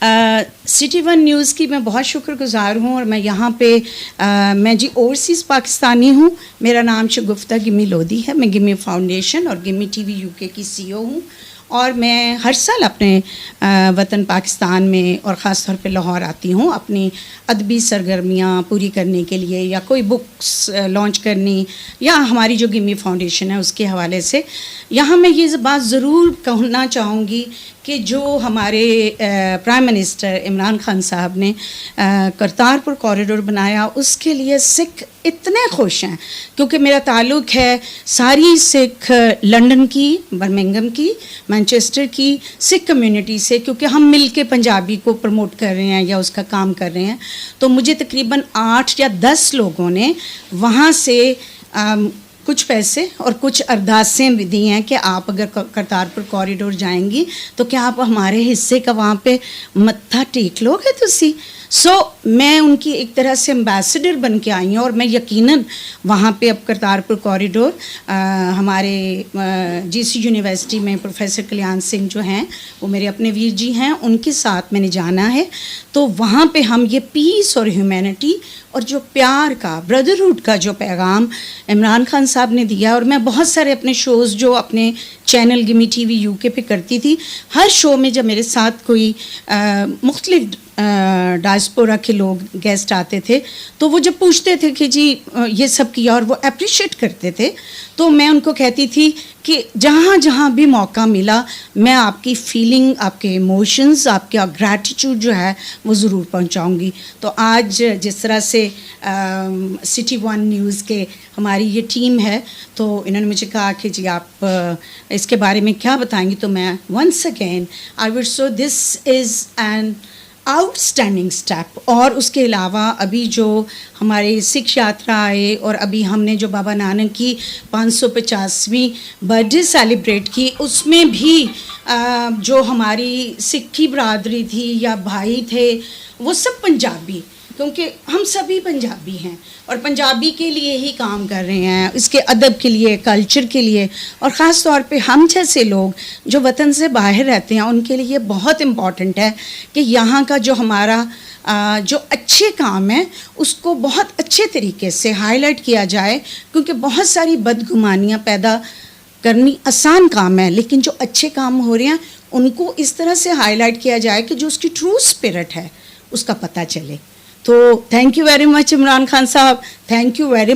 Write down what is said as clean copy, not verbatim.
City one news کی میں بہت شکر گزار ہوں، اور میں یہاں پہ میں اوورسیز پاکستانی ہوں. میرا نام شگفتہ گمی لودھی ہے. میں گمی فاؤنڈیشن اور گمی ٹی وی یو کے کی سی او ہوں، اور میں ہر سال اپنے وطن پاکستان میں اور خاص طور پہ لاہور آتی ہوں اپنی ادبی سرگرمیاں پوری کرنے کے لیے، یا کوئی بکس لانچ کرنی، یا ہماری جو گمی فاؤنڈیشن ہے اس کے حوالے سے. یہاں میں یہ بات ضرور کہنا چاہوں گی کہ جو ہمارے پرائم منسٹر عمران خان صاحب نے کرتارپور کوریڈور بنایا، اس کے لیے سکھ اتنے خوش ہیں، کیونکہ میرا تعلق ہے ساری سکھ لنڈن کی، برمنگھم کی، مانچسٹر کی سکھ کمیونٹی سے، کیونکہ ہم مل کے پنجابی کو پروموٹ کر رہے ہیں یا اس کا کام کر رہے ہیں. تو مجھے تقریباً 8 یا 10 لوگوں نے وہاں سے کچھ پیسے اور کچھ ارداسیں بھی دی ہیں کہ آپ اگر کرتارپور کوریڈور جائیں گی تو کیا آپ ہمارے حصے کا وہاں پہ متھا ٹیک لو گے تسی. سو میں ان کی ایک طرح سے امبیسڈر بن کے آئی ہوں، اور میں یقیناً وہاں پہ اب کرتارپور کوریڈور ہمارے جی سی یونیورسٹی میں پروفیسر کلیان سنگھ جو ہیں، وہ میرے اپنے ویر جی ہیں، ان کے ساتھ میں نے جانا ہے. تو وہاں پہ ہم یہ پیس اور ہیومینٹی اور جو پیار کا، بردرہوڈ کا جو پیغام عمران خان صاحب نے دیا. اور میں بہت سارے اپنے شوز جو اپنے چینل گمی ٹی وی یو کے پہ کرتی تھی، ہر شو میں جب میرے ساتھ کوئی مختلف ڈائسپورا کے لوگ گیسٹ آتے تھے تو وہ جب پوچھتے تھے کہ جی یہ سب کیا، اور وہ اپریشیٹ کرتے تھے، تو میں ان کو کہتی تھی کہ جہاں جہاں بھی موقع ملا میں آپ کی فیلنگ، آپ کے ایموشنز، آپ کا گریٹیٹیوڈ جو ہے وہ ضرور پہنچاؤں گی. تو آج جس طرح سے سٹی ون نیوز کے ہماری یہ ٹیم ہے، تو انہوں نے مجھے کہا کہ جی آپ اس کے بارے میں کیا بتائیں گی، تو میں once again I would so this is an outstanding step. اور اس کے علاوہ ابھی جو ہمارے سکھ یاترا آئے، اور ابھی ہم نے جو بابا نانک کی 550ویں برتھ ڈے سیلیبریٹ کی، اس میں بھی جو ہماری سکھی برادری تھی یا بھائی تھے وہ سب پنجابی، کیونکہ ہم سبھی پنجابی ہیں اور پنجابی کے لیے ہی کام کر رہے ہیں، اس کے ادب کے لیے، کلچر کے لیے. اور خاص طور پہ ہم جیسے لوگ جو وطن سے باہر رہتے ہیں ان کے لیے بہت امپورٹنٹ ہے کہ یہاں کا جو ہمارا جو اچھے کام ہے اس کو بہت اچھے طریقے سے ہائی لائٹ کیا جائے، کیونکہ بہت ساری بدگمانیاں پیدا کرنی آسان کام ہے، لیکن جو اچھے کام ہو رہے ہیں ان کو اس طرح سے ہائی لائٹ کیا جائے کہ جو اس کی ٹرو اسپرٹ ہے اس کا پتہ چلے. تو thank you very much Imran Khan صاحب، تھینک یو ویری